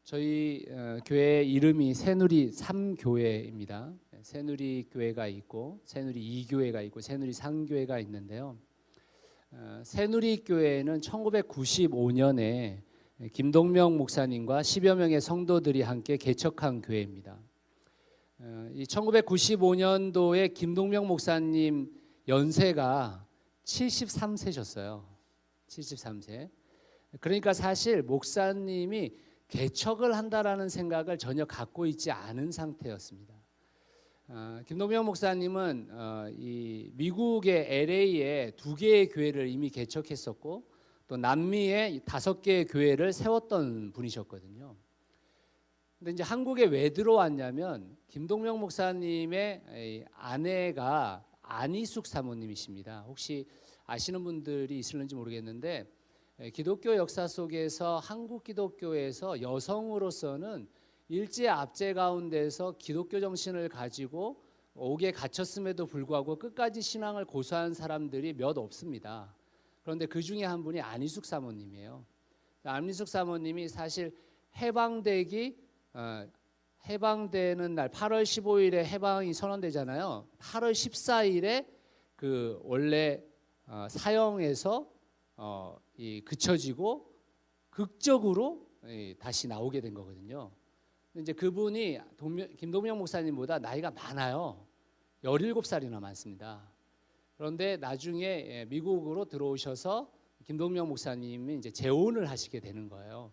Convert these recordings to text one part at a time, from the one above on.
저희 교회 이름이 새누리 3교회입니다. 새누리 교회가 있고 새누리 2교회가 있고 새누리 3교회가 있는데요. 새누리 교회는 1995년에 김동명 목사님과 10여 명의 성도들이 함께 개척한 교회입니다. 이 1995년도에 김동명 목사님 연세가 73세셨어요. 73세. 그러니까 사실 목사님이 개척을 한다라는 생각을 전혀 갖고 있지 않은 상태였습니다. 김동명 목사님은 이 미국의 LA에 2개의 교회를 이미 개척했었고 또 남미에 5개의 교회를 세웠던 분이셨거든요. 근데 이제 한국에 왜 들어왔냐면 김동명 목사님의 아내가 안희숙 사모님이십니다. 혹시 아시는 분들이 있을는지 모르겠는데 기독교 역사 속에서 한국 기독교에서 여성으로서는 일제 압제 가운데서 기독교 정신을 가지고 옥에 갇혔음에도 불구하고 끝까지 신앙을 고수한 사람들이 몇 없습니다. 그런데 그 중에 한 분이 안희숙 사모님이에요. 안희숙 사모님이 사실 해방되는 날 8월 15일에 해방이 선언되잖아요. 8월 14일에 그 원래 사형에서 그쳐지고 극적으로 다시 나오게 된 거거든요. 이제 그분이 김동명 목사님보다 나이가 많아요. 17살이나 많습니다. 그런데 나중에 미국으로 들어오셔서 김동명 목사님이 이제 재혼을 하시게 되는 거예요.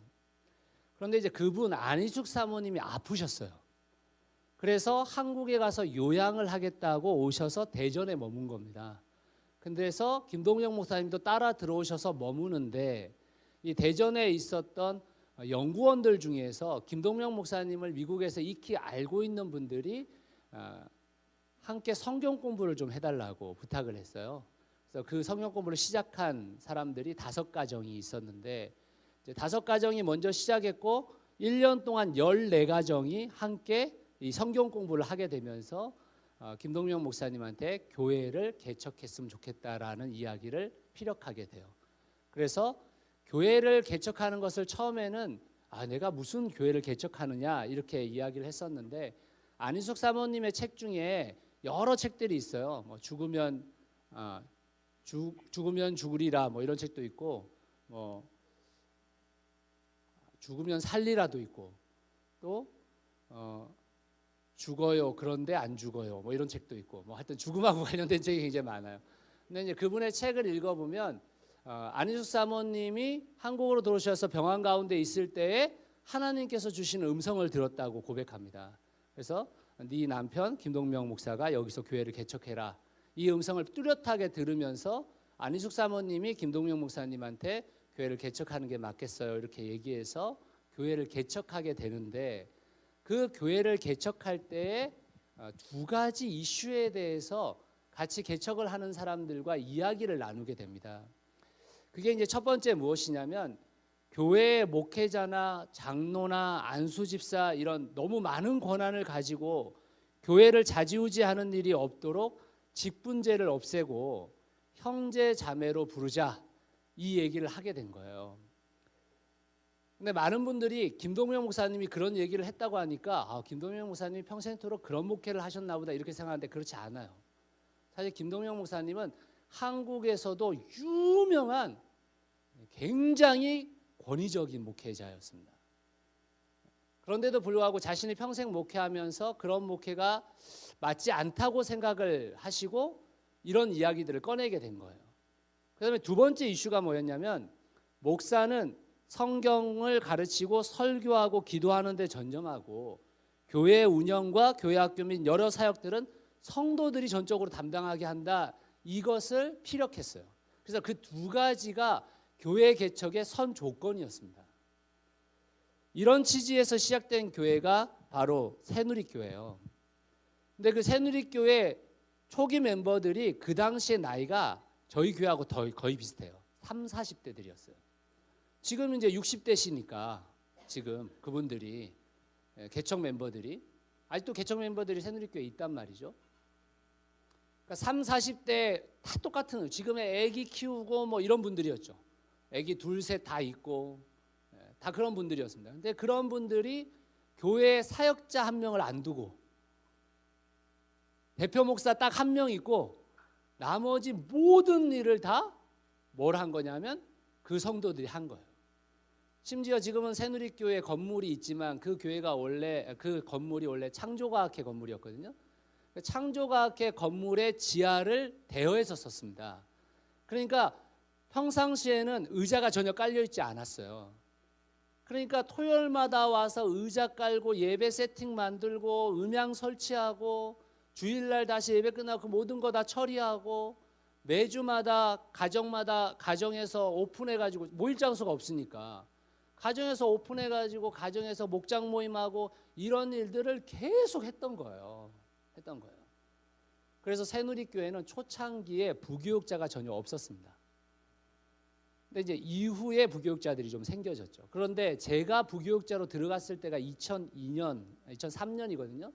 그런데 이제 그분 안희숙 사모님이 아프셨어요. 그래서 한국에 가서 요양을 하겠다고 오셔서 대전에 머문 겁니다. 그래서 김동명 목사님도 따라 들어오셔서 머무는데 이 대전에 있었던 연구원들 중에서 김동명 목사님을 미국에서 익히 알고 있는 분들이 함께 성경 공부를 좀 해달라고 부탁을 했어요. 그래서 그 성경 공부를 시작한 사람들이 5가정이 있었는데 이제 5가정이 먼저 시작했고 1년 동안 14가정이 함께 이 성경 공부를 하게 되면서 김동명 목사님한테 교회를 개척했으면 좋겠다라는 이야기를 피력하게 돼요. 그래서 교회를 개척하는 것을 처음에는 내가 무슨 교회를 개척하느냐 이렇게 이야기를 했었는데 안희숙 사모님의 책 중에 여러 책들이 있어요. 뭐 죽으면 죽으리라 뭐 이런 책도 있고 뭐 죽으면 살리라도 있고 또 죽어요 그런데 안 죽어요 뭐 이런 책도 있고 뭐 하여튼 죽음하고 관련된 책이 굉장히 많아요. 근데 이제 그분의 책을 읽어보면 안희숙 사모님이 한국으로 들어오셔서 병환 가운데 있을 때에 하나님께서 주신 음성을 들었다고 고백합니다. 그래서 네 남편 김동명 목사가 여기서 교회를 개척해라. 이 음성을 뚜렷하게 들으면서 안희숙 사모님이 김동명 목사님한테 교회를 개척하는 게 맞겠어요 이렇게 얘기해서 교회를 개척하게 되는데 그 교회를 개척할 때에 2가지 이슈에 대해서 같이 개척을 하는 사람들과 이야기를 나누게 됩니다. 그게 이제 첫 번째 무엇이냐면 교회의 목회자나 장로나 안수집사 이런 너무 많은 권한을 가지고 교회를 좌지우지하는 일이 없도록 직분제를 없애고 형제 자매로 부르자 이 얘기를 하게 된 거예요. 근데 많은 분들이 김동명 목사님이 그런 얘기를 했다고 하니까 김동명 목사님이 평생토록 그런 목회를 하셨나 보다 이렇게 생각하는데 그렇지 않아요. 사실 김동명 목사님은 한국에서도 유명한 굉장히 권위적인 목회자였습니다. 그런데도 불구하고 자신이 평생 목회하면서 그런 목회가 맞지 않다고 생각을 하시고 이런 이야기들을 꺼내게 된 거예요. 그다음에 2번째 이슈가 뭐였냐면 목사는 성경을 가르치고 설교하고 기도하는 데 전념하고 교회 운영과 교회 학교 및 여러 사역들은 성도들이 전적으로 담당하게 한다. 이것을 피력했어요. 그래서 그 2가지가 교회 개척의 선 조건이었습니다. 이런 취지에서 시작된 교회가 바로 새누리교회예요. 근데 그 새누리교회 초기 멤버들이 그 당시의 나이가 저희 교회하고 거의 비슷해요. 30, 40대들이었어요. 지금 이제 60대시니까 지금 그분들이 개척 멤버들이 아직도 개척 멤버들이 새누리교회에 있단 말이죠. 그러니까 30, 40대 다 똑같은 지금의 애기 키우고 뭐 이런 분들이었죠. 애기 2, 3 다 있고 다 그런 분들이었습니다. 근데 그런 분들이 교회 사역자 한 명을 안 두고 대표 목사 딱 한 명 있고 나머지 모든 일을 다 뭘 한 거냐면 그 성도들이 한 거예요. 심지어 지금은 새누리교회 건물이 있지만 그 건물이 원래 창조과학회 건물이었거든요. 창조과학회 건물의 지하를 대여해서 썼습니다. 그러니까 평상시에는 의자가 전혀 깔려 있지 않았어요. 그러니까 토요일마다 와서 의자 깔고 예배 세팅 만들고 음향 설치하고 주일날 다시 예배 끝나고 그 모든 거 다 처리하고 매주마다 가정에서 오픈해가지고 모일 장소가 없으니까 가정에서 오픈해가지고 가정에서 목장 모임하고 이런 일들을 계속 했던 거예요. 그래서 새누리교회는 초창기에 부교육자가 전혀 없었습니다. 근데 이제 이후에 부교육자들이 좀 생겨졌죠. 그런데 제가 부교육자로 들어갔을 때가 2003년이거든요.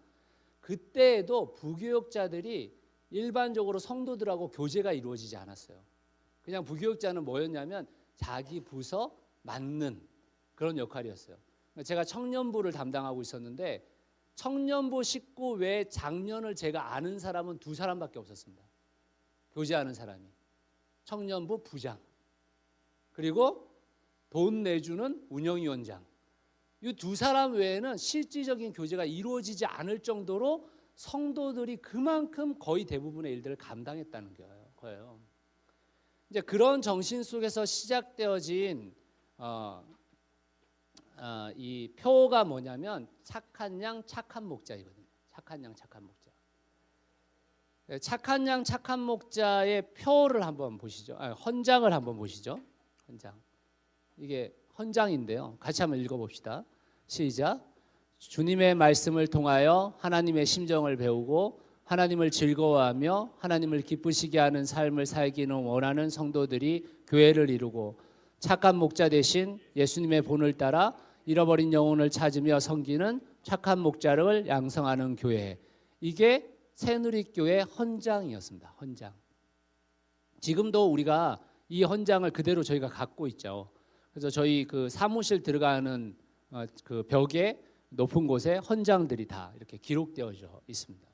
그때에도 부교육자들이 일반적으로 성도들하고 교제가 이루어지지 않았어요. 그냥 부교육자는 뭐였냐면 자기 부서 맡는 그런 역할이었어요. 제가 청년부를 담당하고 있었는데 청년부 식구 외에 장년을 제가 아는 사람은 2사람밖에 없었습니다. 교제하는 사람이. 청년부 부장. 그리고 돈 내주는 운영위원장. 이 2사람 외에는 실질적인 교제가 이루어지지 않을 정도로 성도들이 그만큼 거의 대부분의 일들을 감당했다는 거예요. 이제 그런 정신 속에서 시작되어진 이 표가 뭐냐면 착한 양 착한 목자이거든요. 착한 양 착한 목자. 착한 양 착한 목자의 표를 한번 보시죠. 헌장을 한번 보시죠. 헌장. 이게 헌장인데요. 같이 한번 읽어봅시다. 시작. 주님의 말씀을 통하여 하나님의 심정을 배우고 하나님을 즐거워하며 하나님을 기쁘시게 하는 삶을 살기는 원하는 성도들이 교회를 이루고 착한 목자 대신 예수님의 본을 따라 잃어버린 영혼을 찾으며 섬기는 착한 목자를 양성하는 교회. 이게 새누리교회 헌장이었습니다. 헌장. 지금도 우리가 이 헌장을 그대로 저희가 갖고 있죠. 그래서 저희 그 사무실 들어가는 그 벽에 높은 곳에 헌장들이 다 이렇게 기록되어져 있습니다.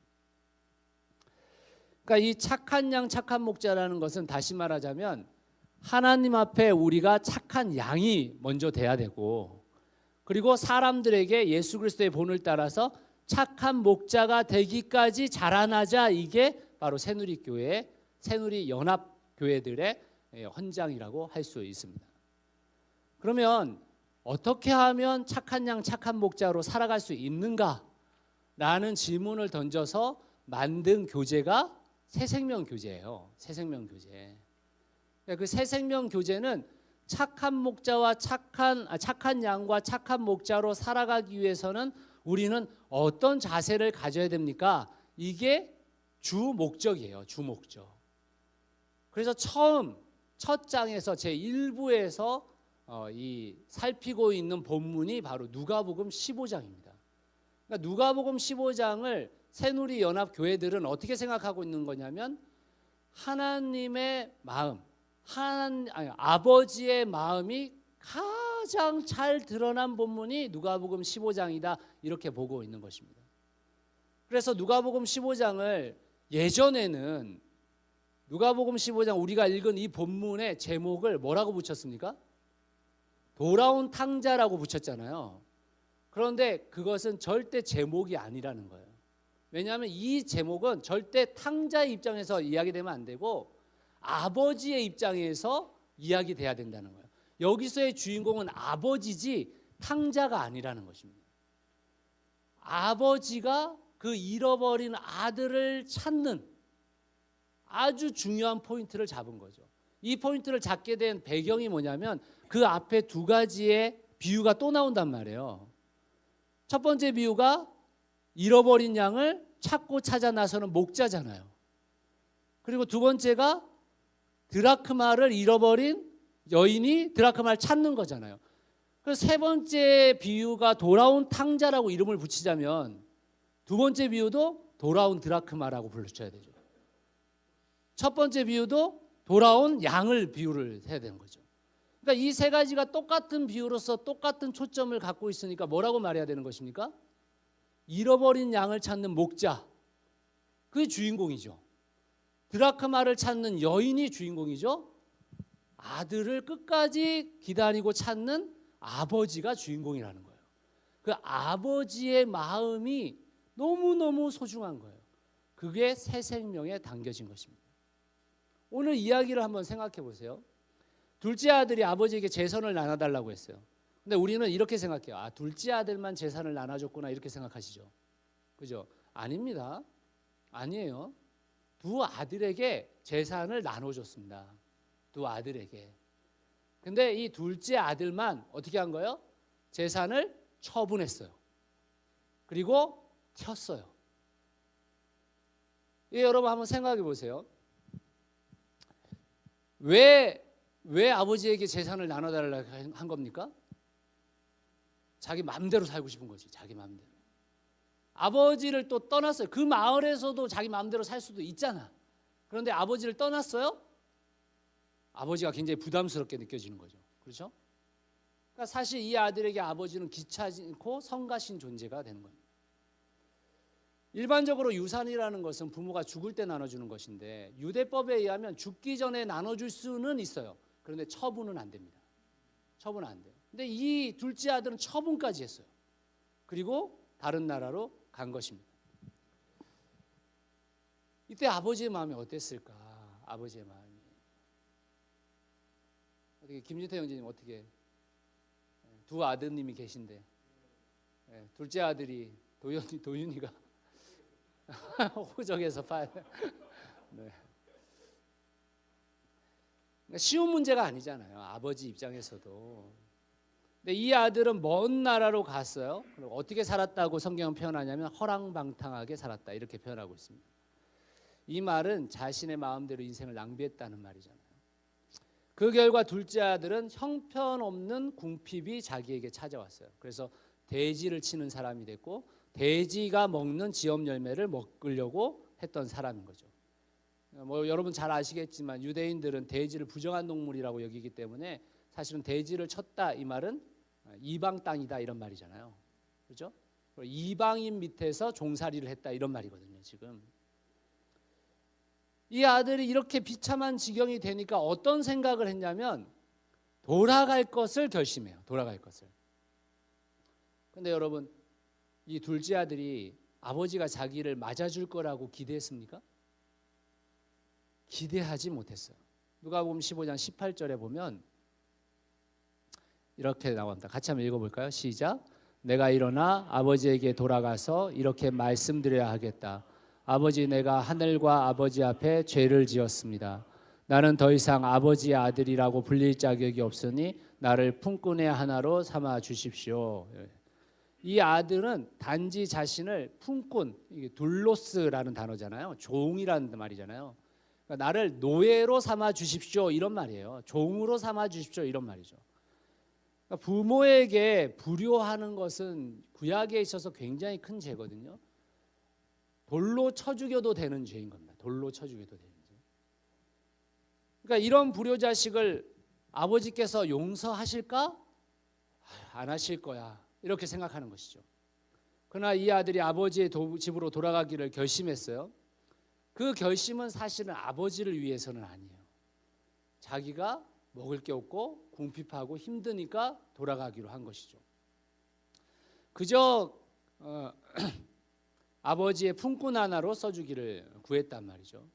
그러니까 이 착한 양 착한 목자라는 것은 다시 말하자면 하나님 앞에 우리가 착한 양이 먼저 돼야 되고 그리고 사람들에게 예수 그리스도의 본을 따라서 착한 목자가 되기까지 자라나자 이게 바로 새누리교회, 새누리연합교회들의 헌장이라고 할 수 있습니다. 그러면 어떻게 하면 착한 양 착한 목자로 살아갈 수 있는가라는 질문을 던져서 만든 교재가 새생명교재예요. 새생명교재. 그 새생명교재는 착한 목자와 착한 양과 착한 목자로 살아가기 위해서는 우리는 어떤 자세를 가져야 됩니까? 이게 주 목적이에요. 주 목적. 그래서 첫 장에서 제1부에서 이 살피고 있는 본문이 바로 누가복음 15장입니다. 그러니까 누가복음 15장을 새누리연합교회들은 어떻게 생각하고 있는 거냐면 하나님의 마음, 아버지의 마음이 가장 잘 드러난 본문이 누가복음 15장이다 이렇게 보고 있는 것입니다. 그래서 누가복음 15장을 예전에는 누가복음 15장 우리가 읽은 이 본문의 제목을 뭐라고 붙였습니까? 돌아온 탕자라고 붙였잖아요. 그런데 그것은 절대 제목이 아니라는 거예요. 왜냐하면 이 제목은 절대 탕자의 입장에서 이야기되면 안 되고 아버지의 입장에서 이야기돼야 된다는 거예요. 여기서의 주인공은 아버지지 탕자가 아니라는 것입니다. 아버지가 그 잃어버린 아들을 찾는 아주 중요한 포인트를 잡은 거죠. 이 포인트를 잡게 된 배경이 뭐냐면 그 앞에 2가지의 비유가 또 나온단 말이에요. 첫 번째 비유가 잃어버린 양을 찾고 찾아 나서는 목자잖아요. 그리고 2번째가 드라크마를 잃어버린 여인이 드라크마를 찾는 거잖아요. 그래서 3번째 비유가 돌아온 탕자라고 이름을 붙이자면 2번째 비유도 돌아온 드라크마라고 불러줘야 되죠. 첫 번째 비유도 돌아온 양을 비유를 해야 되는 거죠. 그러니까 이 세 가지가 똑같은 비유로서 똑같은 초점을 갖고 있으니까 뭐라고 말해야 되는 것입니까? 잃어버린 양을 찾는 목자, 그게 주인공이죠. 드라크마를 찾는 여인이 주인공이죠. 아들을 끝까지 기다리고 찾는 아버지가 주인공이라는 거예요. 그 아버지의 마음이 너무너무 소중한 거예요. 그게 새 생명에 담겨진 것입니다. 오늘 이야기를 한번 생각해 보세요. 둘째 아들이 아버지에게 재산을 나눠달라고 했어요. 근데 우리는 이렇게 생각해요. 아, 둘째 아들만 재산을 나눠줬구나 이렇게 생각하시죠. 그죠? 아닙니다. 아니에요. 두 아들에게 재산을 나눠줬습니다. 두 아들에게. 근데 이 둘째 아들만 어떻게 한 거예요? 재산을 처분했어요. 그리고 튀었어요. 여러분 한번 생각해 보세요. 왜 아버지에게 재산을 나눠달라고 한 겁니까? 자기 마음대로 살고 싶은 거지. 자기 마음대로. 아버지를 또 떠났어요. 그 마을에서도 자기 마음대로 살 수도 있잖아. 그런데 아버지를 떠났어요? 아버지가 굉장히 부담스럽게 느껴지는 거죠. 그렇죠? 그러니까 사실 이 아들에게 아버지는 귀찮고 성가신 존재가 되는 겁니다. 일반적으로 유산이라는 것은 부모가 죽을 때 나눠주는 것인데 유대법에 의하면 죽기 전에 나눠줄 수는 있어요. 그런데 처분은 안 됩니다. 처분은 안 돼요. 근데 이 둘째 아들은 처분까지 했어요. 그리고 다른 나라로 간 것입니다. 이때 아버지의 마음이 어땠을까? 아버지의 마음이. 어떻게 김진태 형제님 어떻게 두 아드님이 계신데 둘째 아들이 도윤이가 호적에서 파야 돼. 네. 쉬운 문제가 아니잖아요. 아버지 입장에서도. 근데 이 아들은 먼 나라로 갔어요. 그리고 어떻게 살았다고 성경은 표현하냐면 허랑방탕하게 살았다 이렇게 표현하고 있습니다. 이 말은 자신의 마음대로 인생을 낭비했다는 말이잖아요. 그 결과 둘째 아들은 형편없는 궁핍이 자기에게 찾아왔어요. 그래서 돼지를 치는 사람이 됐고 돼지가 먹는 지업 열매를 먹으려고 했던 사람인 거죠. 뭐 여러분 잘 아시겠지만 유대인들은 돼지를 부정한 동물이라고 여기기 때문에 사실은 돼지를 쳤다 이 말은 이방 땅이다 이런 말이잖아요. 그렇죠? 이방인 밑에서 종살이를 했다 이런 말이거든요. 지금 이 아들이 이렇게 비참한 지경이 되니까 어떤 생각을 했냐면 돌아갈 것을 결심해요. 돌아갈 것을. 근데 여러분 이 둘째 아들이 아버지가 자기를 맞아줄 거라고 기대했습니까? 기대하지 못했어요. 누가복음 15장 18절에 보면 이렇게 나옵니다. 같이 한번 읽어볼까요? 시작. 내가 일어나 아버지에게 돌아가서 이렇게 말씀드려야 하겠다. 아버지, 내가 하늘과 아버지 앞에 죄를 지었습니다. 나는 더 이상 아버지의 아들이라고 불릴 자격이 없으니 나를 품꾼의 하나로 삼아 주십시오. 이 아들은 단지 자신을 품꾼, 이게 둘로스라는 단어잖아요. 종이라는 말이잖아요. 그러니까 나를 노예로 삼아 주십시오 이런 말이에요. 종으로 삼아 주십시오 이런 말이죠. 그러니까 부모에게 불효하는 것은 구약에 있어서 굉장히 큰 죄거든요. 돌로 쳐 죽여도 되는 죄인 겁니다. 돌로 쳐 죽여도 되는 죄. 그러니까 이런 불효자식을 아버지께서 용서하실까? 안 하실 거야. 이렇게 생각하는 것이죠. 그러나 이 아들이 아버지의 집으로 돌아가기를 결심했어요. 그 결심은 사실은 아버지를 위해서는 아니에요. 자기가 먹을 게 없고 궁핍하고 힘드니까 돌아가기로 한 것이죠. 그저 아버지의 품꾼 하나로 써주기를 구했단 말이죠.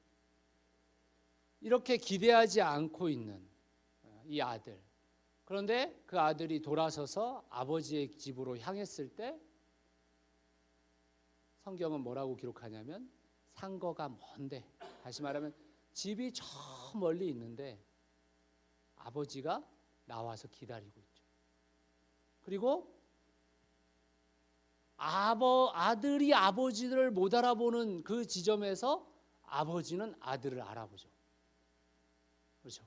이렇게 기대하지 않고 있는 이 아들. 그런데 그 아들이 돌아서서 아버지의 집으로 향했을 때 성경은 뭐라고 기록하냐면 상거가 먼데, 다시 말하면 집이 저 멀리 있는데 아버지가 나와서 기다리고 있죠. 그리고 아들이 아버지를 못 알아보는 그 지점에서 아버지는 아들을 알아보죠. 그렇죠?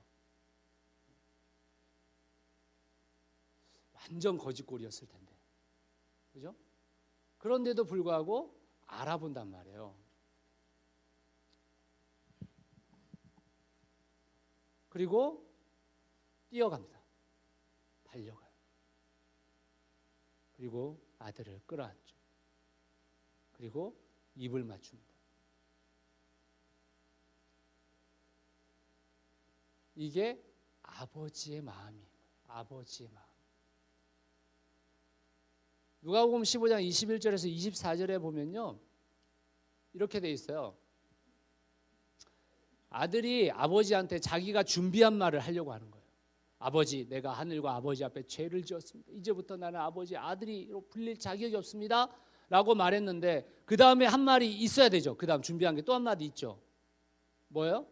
완전 거짓골이었을 텐데, 그렇죠? 그런데도 불구하고 알아본단 말이에요. 그리고 뛰어갑니다. 달려가요. 그리고 아들을 끌어안죠. 그리고 입을 맞춥니다. 이게 아버지의 마음이에요. 아버지의 마음. 누가복음 15장 21절에서 24절에 보면요, 이렇게 돼 있어요. 아들이 아버지한테 자기가 준비한 말을 하려고 하는 거예요. 아버지, 내가 하늘과 아버지 앞에 죄를 지었습니다. 이제부터 나는 아버지 아들이로 불릴 자격이 없습니다 라고 말했는데, 그 다음에 한 말이 있어야 되죠. 그 다음 준비한 게 또 한 마디 있죠. 뭐예요?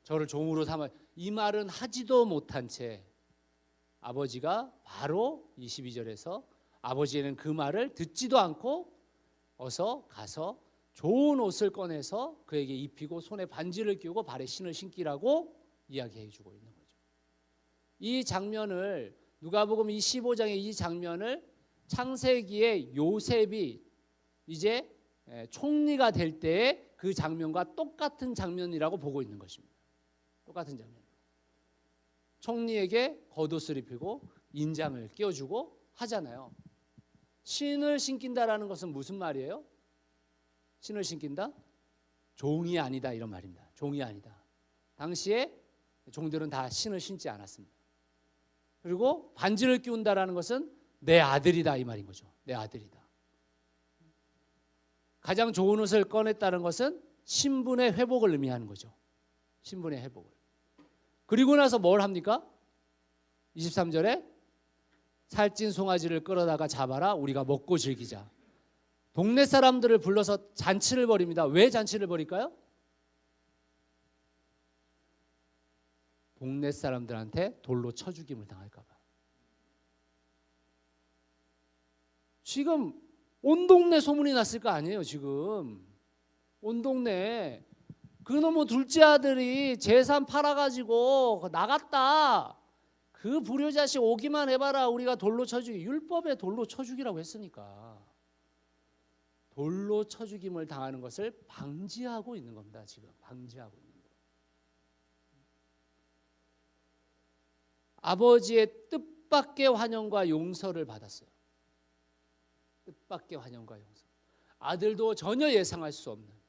저를 종으로 삼아. 이 말은 하지도 못한 채 아버지가 바로 22절에서 아버지는 그 말을 듣지도 않고 어서 가서 좋은 옷을 꺼내서 그에게 입히고 손에 반지를 끼우고 발에 신을 신기라고 이야기해 주고 있는 거죠. 이 장면을, 누가복음 15장의 이 장면을 창세기의 요셉이 이제 총리가 될 때의 그 장면과 똑같은 장면이라고 보고 있는 것입니다. 똑같은 장면. 총리에게 겉옷을 입히고 인장을 끼워주고 하잖아요. 신을 신긴다라는 것은 무슨 말이에요? 신을 신긴다? 종이 아니다, 이런 말입니다. 종이 아니다. 당시에 종들은 다 신을 신지 않았습니다. 그리고 반지를 끼운다라는 것은 내 아들이다, 이 말인 거죠. 내 아들이다. 가장 좋은 옷을 꺼냈다는 것은 신분의 회복을 의미하는 거죠. 신분의 회복을. 그리고 나서 뭘 합니까? 23절에 살찐 송아지를 끌어다가 잡아라, 우리가 먹고 즐기자. 동네 사람들을 불러서 잔치를 벌입니다. 왜 잔치를 벌일까요? 동네 사람들한테 돌로 쳐 죽임을 당할까 봐. 지금 온 동네 소문이 났을 거 아니에요. 지금 온 동네 그놈의 둘째 아들이 재산 팔아가지고 나갔다. 그 불효자식 오기만 해봐라, 우리가 돌로 쳐주기. 율법에 돌로 쳐주기라고 했으니까 돌로 쳐죽임을 당하는 것을 방지하고 있는 겁니다. 지금 방지하고 있는 거예요. 아버지의 뜻밖의 환영과 용서를 받았어요. 뜻밖의 환영과 용서. 아들도 전혀 예상할 수 없는.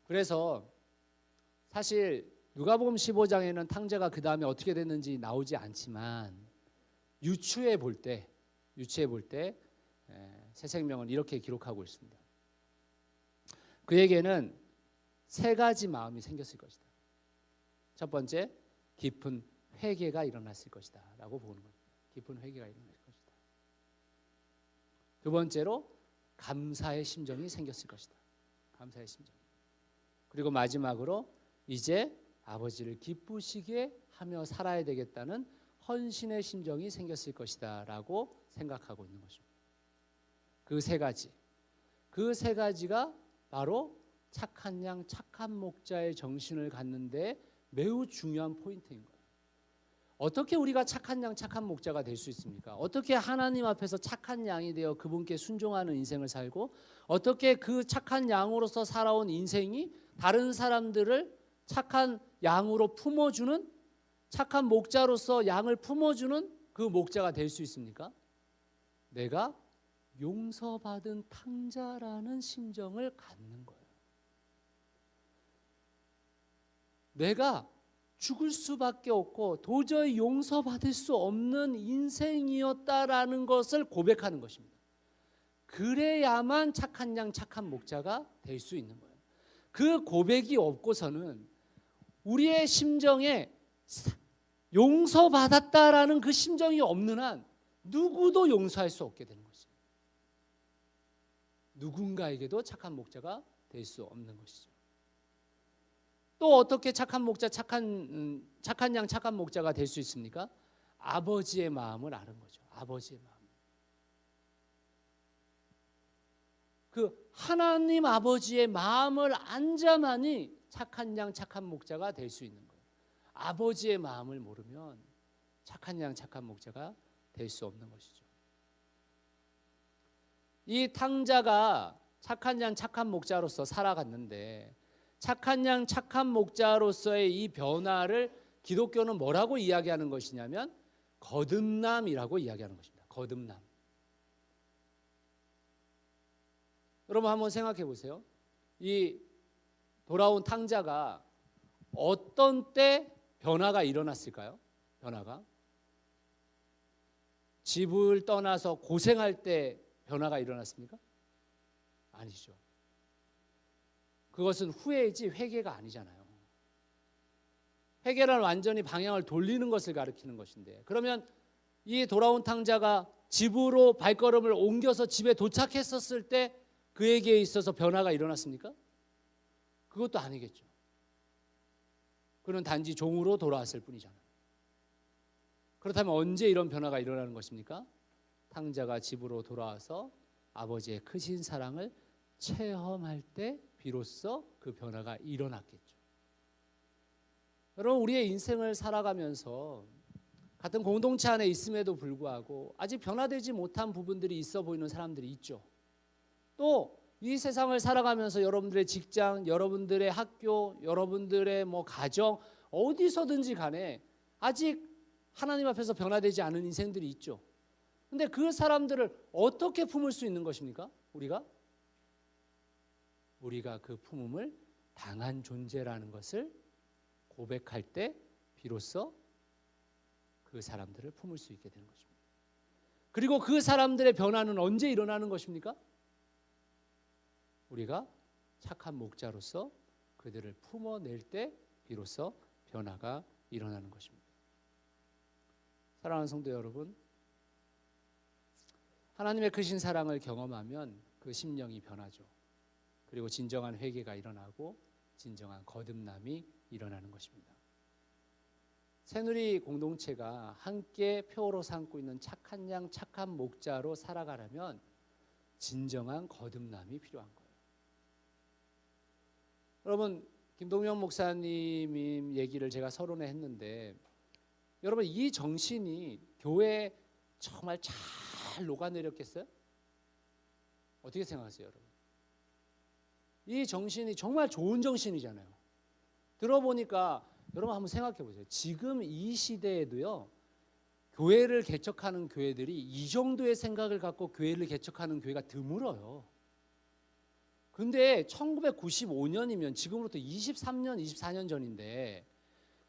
그래서 사실 누가복음 15장에는 탕자가 그 다음에 어떻게 됐는지 나오지 않지만 유추해 볼 때 새 생명은 이렇게 기록하고 있습니다. 그에게는 세 가지 마음이 생겼을 것이다. 첫 번째, 깊은 회개가 일어났을 것이다 라고 보는 겁니다. 깊은 회개가 일어났을 것이다. 두 번째로 감사의 심정이 생겼을 것이다. 감사의 심정. 그리고 마지막으로 이제 아버지를 기쁘시게 하며 살아야 되겠다는 헌신의 심정이 생겼을 것이다 라고 생각하고 있는 것입니다. 그 세 가지가 바로 착한 양, 착한 목자의 정신을 갖는데 매우 중요한 포인트인 거예요. 어떻게 우리가 착한 양, 착한 목자가 될 수 있습니까? 어떻게 하나님 앞에서 착한 양이 되어 그분께 순종하는 인생을 살고, 어떻게 그 착한 양으로서 살아온 인생이 다른 사람들을 착한 양으로 품어주는, 착한 목자로서 양을 품어주는 그 목자가 될 수 있습니까? 내가 용서받은 탕자라는 심정을 갖는 거예요. 내가 죽을 수밖에 없고 도저히 용서받을 수 없는 인생이었다라는 것을 고백하는 것입니다. 그래야만 착한 양, 착한 목자가 될 수 있는 거예요. 그 고백이 없고서는 우리의 심정에 용서받았다라는 그 심정이 없는 한 누구도 용서할 수 없게 되는 것이죠. 누군가에게도 착한 목자가 될 수 없는 것이죠. 또 어떻게 착한 목자, 착한 양, 착한 목자가 될 수 있습니까? 아버지의 마음을 아는 거죠. 아버지의 마음. 그 하나님 아버지의 마음을 안 자만이 착한 양, 착한 목자가 될 수 있는 거예요. 아버지의 마음을 모르면 착한 양, 착한 목자가 될 수 없는 것이죠. 이 탕자가 착한 양, 착한 목자로서 살아갔는데 착한 양 착한 목자로서의 이 변화를 기독교는 뭐라고 이야기하는 것이냐면 거듭남이라고 이야기하는 것입니다. 거듭남. 여러분 한번 생각해 보세요. 이 돌아온 탕자가 어떤 때 변화가 일어났을까요? 변화가 집을 떠나서 고생할 때 변화가 일어났습니까? 아니죠. 그것은 후회지 회개가 아니잖아요. 회개란 완전히 방향을 돌리는 것을 가리키는 것인데, 그러면 이 돌아온 탕자가 집으로 발걸음을 옮겨서 집에 도착했었을 때 그에게 있어서 변화가 일어났습니까? 그것도 아니겠죠. 그는 단지 종으로 돌아왔을 뿐이잖아요. 그렇다면 언제 이런 변화가 일어나는 것입니까? 탕자가 집으로 돌아와서 아버지의 크신 사랑을 체험할 때 비로소 그 변화가 일어났겠죠. 여러분, 우리의 인생을 살아가면서 같은 공동체 안에 있음에도 불구하고 아직 변화되지 못한 부분들이 있어 보이는 사람들이 있죠. 또 이 세상을 살아가면서 여러분들의 직장, 여러분들의 학교, 여러분들의 가정 어디서든지 간에 아직 하나님 앞에서 변화되지 않은 인생들이 있죠. 근데 그 사람들을 어떻게 품을 수 있는 것입니까? 우리가 그 품음을 당한 존재라는 것을 고백할 때 비로소 그 사람들을 품을 수 있게 되는 것입니다. 그리고 그 사람들의 변화는 언제 일어나는 것입니까? 우리가 착한 목자로서 그들을 품어낼 때 비로소 변화가 일어나는 것입니다. 사랑하는 성도 여러분, 하나님의 크신 사랑을 경험하면 그 심령이 변하죠. 그리고 진정한 회개가 일어나고 진정한 거듭남이 일어나는 것입니다. 새누리 공동체가 함께 표로 삼고 있는 착한 양, 착한 목자로 살아가려면 진정한 거듭남이 필요한 거예요. 여러분, 김동영 목사님 얘기를 제가 서론에 했는데, 여러분 이 정신이 교회에 정말 잘 녹아내렸겠어요? 어떻게 생각하세요, 여러분? 이 정신이 정말 좋은 정신이잖아요. 들어보니까 여러분 한번 생각해 보세요. 지금 이 시대에도요, 교회를 개척하는 교회들이 이 정도의 생각을 갖고 교회를 개척하는 교회가 드물어요. 근데 1995년이면 지금으로부터 23년, 24년 전인데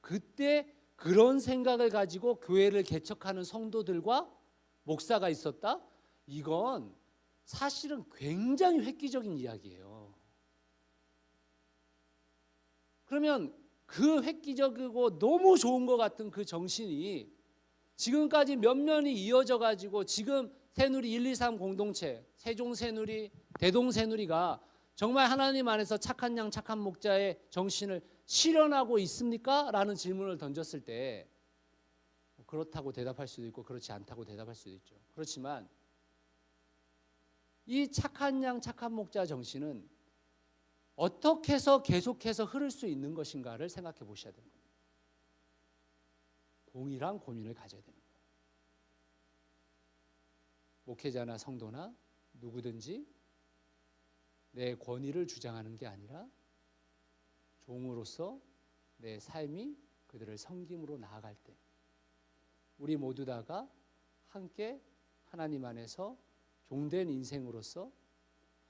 그때 그런 생각을 가지고 교회를 개척하는 성도들과 목사가 있었다? 이건 사실은 굉장히 획기적인 이야기예요. 그러면 그 획기적이고 너무 좋은 것 같은 그 정신이 지금까지 몇 년이 이어져 가지고 지금 새누리 1, 2, 3 공동체, 세종새누리, 대동새누리가 정말 하나님 안에서 착한 양, 착한 목자의 정신을 실현하고 있습니까? 라는 질문을 던졌을 때 그렇다고 대답할 수도 있고 그렇지 않다고 대답할 수도 있죠. 그렇지만 이 착한 양, 착한 목자 정신은 어떻게 해서 계속해서 흐를 수 있는 것인가를 생각해 보셔야 됩니다. 동일한 고민을 가져야 되는 거예요. 목회자나 성도나 누구든지 내 권위를 주장하는 게 아니라 종으로서 내 삶이 그들을 섬김으로 나아갈 때 우리 모두 다가 함께 하나님 안에서 종된 인생으로서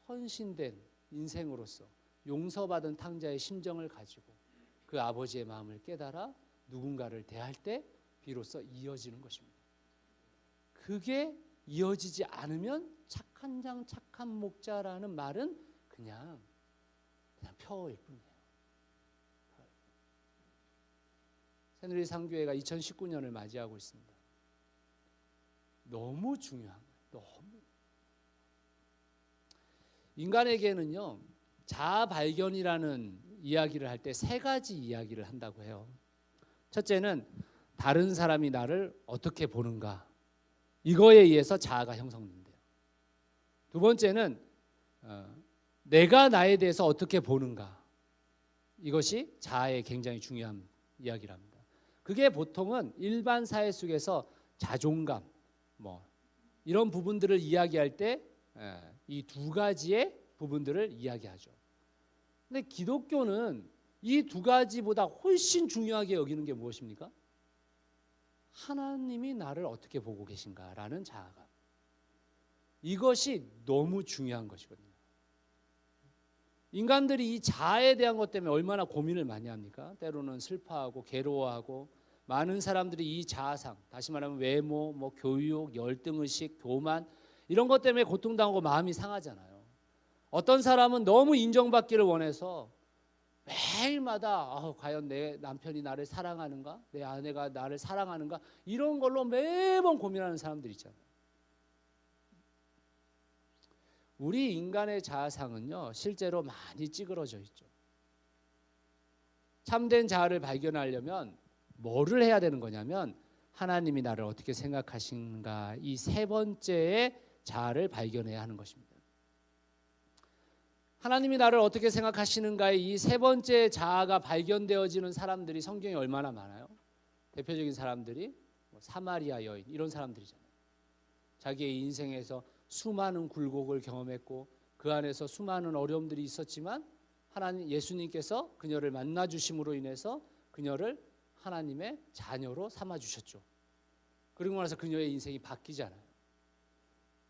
헌신된 인생으로서 용서받은 탕자의 심정을 가지고 그 아버지의 마음을 깨달아 누군가를 대할 때 비로소 이어지는 것입니다. 그게 이어지지 않으면 착한 양, 착한 목자라는 말은 그냥 표어일 뿐이에요. 새누리 상교회가 2019년을 맞이하고 있습니다. 너무 중요한 거예요. 너무. 인간에게는요, 자아 발견이라는 이야기를 할 때 세 가지 이야기를 한다고 해요. 첫째는 다른 사람이 나를 어떻게 보는가, 이거에 의해서 자아가 형성된대요. 두 번째는 내가 나에 대해서 어떻게 보는가, 이것이 자아의 굉장히 중요한 이야기랍니다. 그게 보통은 일반 사회 속에서 자존감, 이런 부분들을 이야기할 때 이 두 가지의 부분들을 이야기하죠. 근데 기독교는 이 두 가지보다 훨씬 중요하게 여기는 게 무엇입니까? 하나님이 나를 어떻게 보고 계신가라는 자아감. 이것이 너무 중요한 것이거든요. 인간들이 이 자아에 대한 것 때문에 얼마나 고민을 많이 합니까? 때로는 슬퍼하고 괴로워하고, 많은 사람들이 이 자아상, 다시 말하면 외모, 뭐 교육, 열등의식, 교만, 이런 것 때문에 고통당하고 마음이 상하잖아요. 어떤 사람은 너무 인정받기를 원해서 매일마다 과연 내 남편이 나를 사랑하는가, 내 아내가 나를 사랑하는가, 이런 걸로 매번 고민하는 사람들이 있잖아요. 우리 인간의 자아상은요, 실제로 많이 찌그러져 있죠. 참된 자아를 발견하려면 뭐를 해야 되는 거냐면, 하나님이 나를 어떻게 생각하신가, 이 세 번째의 자아를 발견해야 하는 것입니다. 하나님이 나를 어떻게 생각하시는가의 이 세 번째 자아가 발견되어지는 사람들이 성경에 얼마나 많아요? 대표적인 사람들이 사마리아 여인, 이런 사람들이잖아요. 자기의 인생에서 수많은 굴곡을 경험했고, 그 안에서 수많은 어려움들이 있었지만 하나님, 예수님께서 그녀를 만나 주심으로 인해서 그녀를 하나님의 자녀로 삼아 주셨죠. 그리고 나서 그녀의 인생이 바뀌잖아요.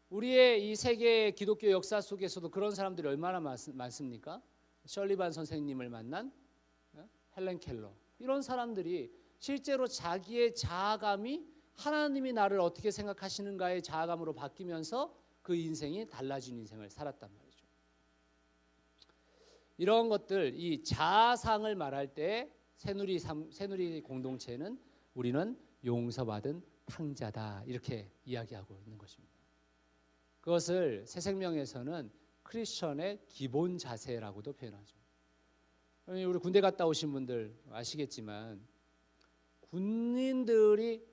우리의 이 세계 기독교 역사 속에서도 그런 사람들이 얼마나 많습니까? 셜리반 선생님을 만난 헬렌 켈러, 이런 사람들이 실제로 자기의 자아감이 하나님이 나를 어떻게 생각하시는가의 자아감으로 바뀌면서 그 인생이 달라진 인생을 살았단 말이죠. 이런 것들, 이 자아상을 말할 때 새누리 공동체는 우리는 용서받은 탕자다, 이렇게 이야기하고 있는 것입니다. 그것을 새생명에서는 크리스천의 기본 자세라고도 표현하죠. 우리 군대 갔다 오신 분들 아시겠지만, 군인들이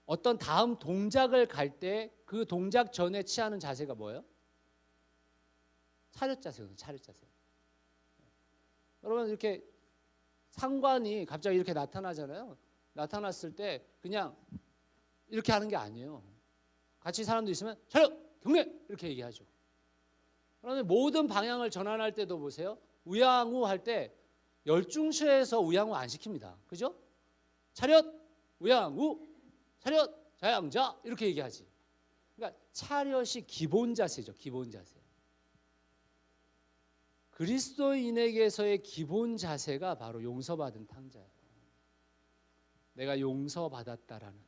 어떤 다음 동작을 갈 때 그 동작 전에 취하는 자세가 뭐예요? 차렷 자세거든요. 차렷 자세. 여러분, 이렇게 상관이 갑자기 이렇게 나타나잖아요. 나타났을 때 그냥 이렇게 하는 게 아니에요. 같이 사람도 있으면 차렷, 경례, 이렇게 얘기하죠. 그런데 모든 방향을 전환할 때도 보세요. 우양우 할 때 열중시에서 우양우 안 시킵니다. 그죠? 차렷, 우양우, 차렷, 자양자, 이렇게 얘기하지. 그러니까 차렷이 기본 자세죠. 기본 자세. 그리스도인에게서의 기본 자세가 바로 용서받은 탕자예요. 내가 용서받았다라는,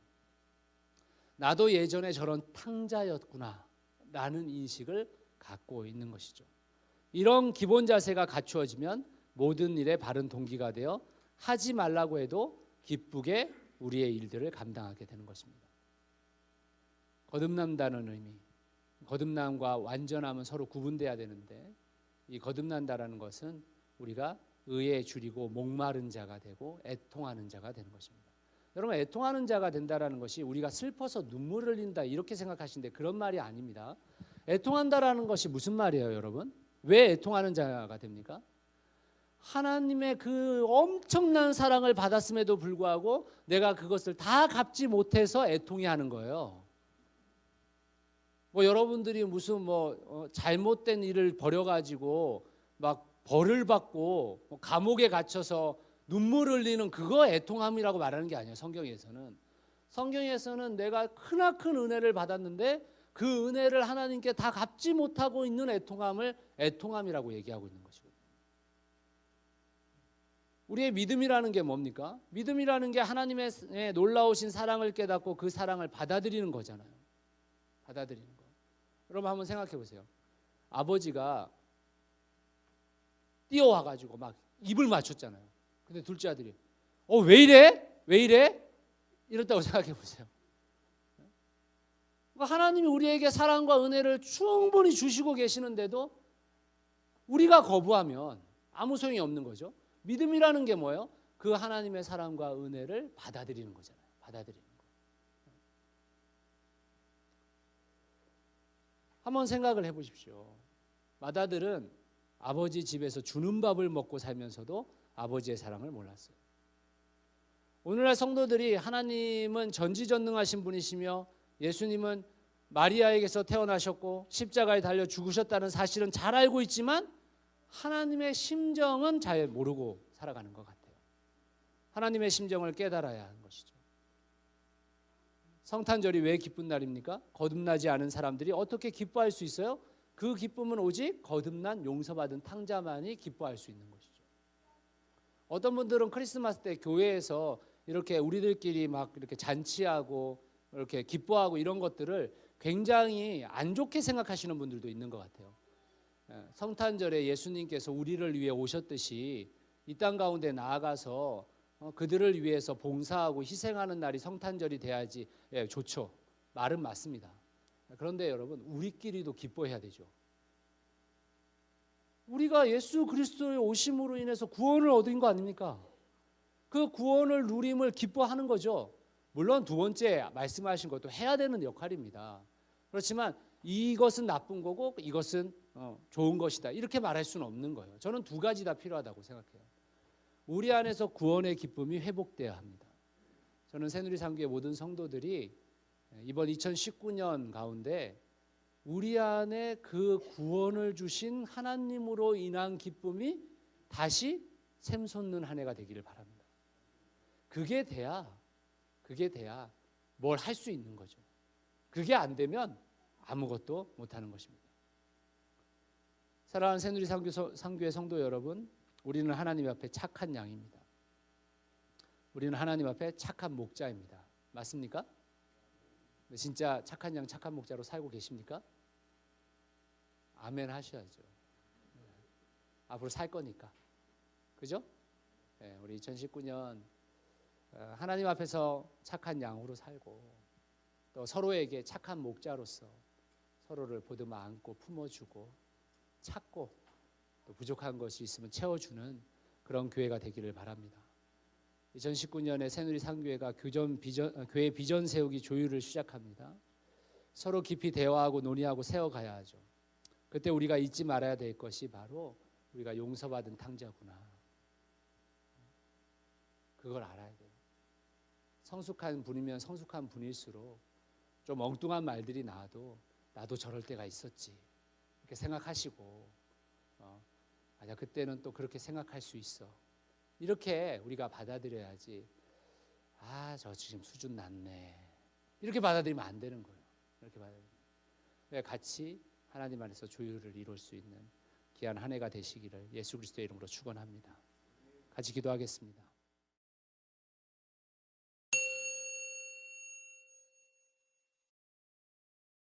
나도 예전에 저런 탕자였구나 라는 인식을 갖고 있는 것이죠. 이런 기본 자세가 갖추어지면 모든 일에 바른 동기가 되어 하지 말라고 해도 기쁘게 우리의 일들을 감당하게 되는 것입니다. 거듭난다는 의미, 거듭남과 완전함은 서로 구분돼야 되는데, 이 거듭난다라는 것은 우리가 의에 줄이고 목마른 자가 되고 애통하는 자가 되는 것입니다. 여러분, 애통하는 자가 된다라는 것이 우리가 슬퍼서 눈물을 흘린다 이렇게 생각하시는데, 그런 말이 아닙니다. 애통한다라는 것이 무슨 말이에요, 여러분? 왜 애통하는 자가 됩니까? 하나님의 그 엄청난 사랑을 받았음에도 불구하고 내가 그것을 다 갚지 못해서 애통해 하는 거예요. 뭐 여러분들이 무슨 잘못된 일을 벌여가지고 막 벌을 받고 감옥에 갇혀서 눈물 흘리는 그거 애통함이라고 말하는 게 아니에요. 성경에서는 내가 크나큰 은혜를 받았는데 그 은혜를 하나님께 다 갚지 못하고 있는 애통함을 애통함이라고 얘기하고 있는 것이거든요. 우리의 믿음이라는 게 뭡니까? 믿음이라는 게 하나님의 놀라우신 사랑을 깨닫고 그 사랑을 받아들이는 거잖아요. 받아들이는 거. 여러분, 한번 생각해 보세요. 아버지가 뛰어와가지고 막 입을 맞췄잖아요. 근데 둘째 아들이 왜 이래? 왜 이래? 이랬다고 생각해 보세요. 그러니까 하나님이 우리에게 사랑과 은혜를 충분히 주시고 계시는데도 우리가 거부하면 아무 소용이 없는 거죠. 믿음이라는 게 뭐예요? 그 하나님의 사랑과 은혜를 받아들이는 거잖아요. 받아들이는 거. 한번 생각을 해보십시오. 맏아들은 아버지 집에서 주는 밥을 먹고 살면서도 아버지의 사랑을 몰랐어요. 오늘날 성도들이 하나님은 전지전능하신 분이시며 예수님은 마리아에게서 태어나셨고 십자가에 달려 죽으셨다는 사실은 잘 알고 있지만 하나님의 심정은 잘 모르고 살아가는 것 같아요. 하나님의 심정을 깨달아야 하는 것이죠. 성탄절이 왜 기쁜 날입니까? 거듭나지 않은 사람들이 어떻게 기뻐할 수 있어요? 그 기쁨은 오직 거듭난 용서받은 탕자만이 기뻐할 수 있는 것이죠. 어떤 분들은 크리스마스 때 교회에서 이렇게 우리들끼리 막 이렇게 잔치하고 이렇게 기뻐하고 이런 것들을 굉장히 안 좋게 생각하시는 분들도 있는 것 같아요. 성탄절에 예수님께서 우리를 위해 오셨듯이 이 땅 가운데 나아가서 그들을 위해서 봉사하고 희생하는 날이 성탄절이 돼야지 좋죠. 말은 맞습니다. 그런데 여러분, 우리끼리도 기뻐해야 되죠. 우리가 예수 그리스도의 오심으로 인해서 구원을 얻은 거 아닙니까? 그 구원을 누림을 기뻐하는 거죠. 물론 두 번째 말씀하신 것도 해야 되는 역할입니다. 그렇지만 이것은 나쁜 거고 이것은 좋은 것이다, 이렇게 말할 수는 없는 거예요. 저는 두 가지 다 필요하다고 생각해요. 우리 안에서 구원의 기쁨이 회복돼야 합니다. 저는 새누리상교의 모든 성도들이 이번 2019년 가운데 우리 안에 그 구원을 주신 하나님으로 인한 기쁨이 다시 샘솟는 한 해가 되기를 바랍니다. 그게 돼야 뭘 할 수 있는 거죠. 그게 안 되면 아무것도 못하는 것입니다. 사랑하는 새누리상교의 성도 여러분, 우리는 하나님 앞에 착한 양입니다. 우리는 하나님 앞에 착한 목자입니다. 맞습니까? 진짜 착한 양, 착한 목자로 살고 계십니까? 아멘 하셔야죠. 앞으로 살 거니까. 그죠? 네, 우리 2019년 하나님 앞에서 착한 양으로 살고 또 서로에게 착한 목자로서 서로를 보듬어 안고 품어주고 찾고 또 부족한 것이 있으면 채워주는 그런 교회가 되기를 바랍니다. 2019년에 새누리상교회가 교회 비전 세우기 조율을 시작합니다. 서로 깊이 대화하고 논의하고 세워가야 하죠. 그때 우리가 잊지 말아야 될 것이 바로 우리가 용서받은 탕자구나. 그걸 알아야 돼요. 성숙한 분이면 성숙한 분일수록 좀 엉뚱한 말들이 나와도 나도 저럴 때가 있었지, 이렇게 생각하시고 맞아, 그때는 또 그렇게 생각할 수 있어, 이렇게 우리가 받아들여야지. 저 지금 수준 낮네, 이렇게 받아들이면 안 되는 거예요. 이렇게 받아들이면 같이 하나님 안에서 조율을 이룰 수 있는 귀한 한 해가 되시기를 예수 그리스도의 이름으로 축원합니다. 같이 기도하겠습니다.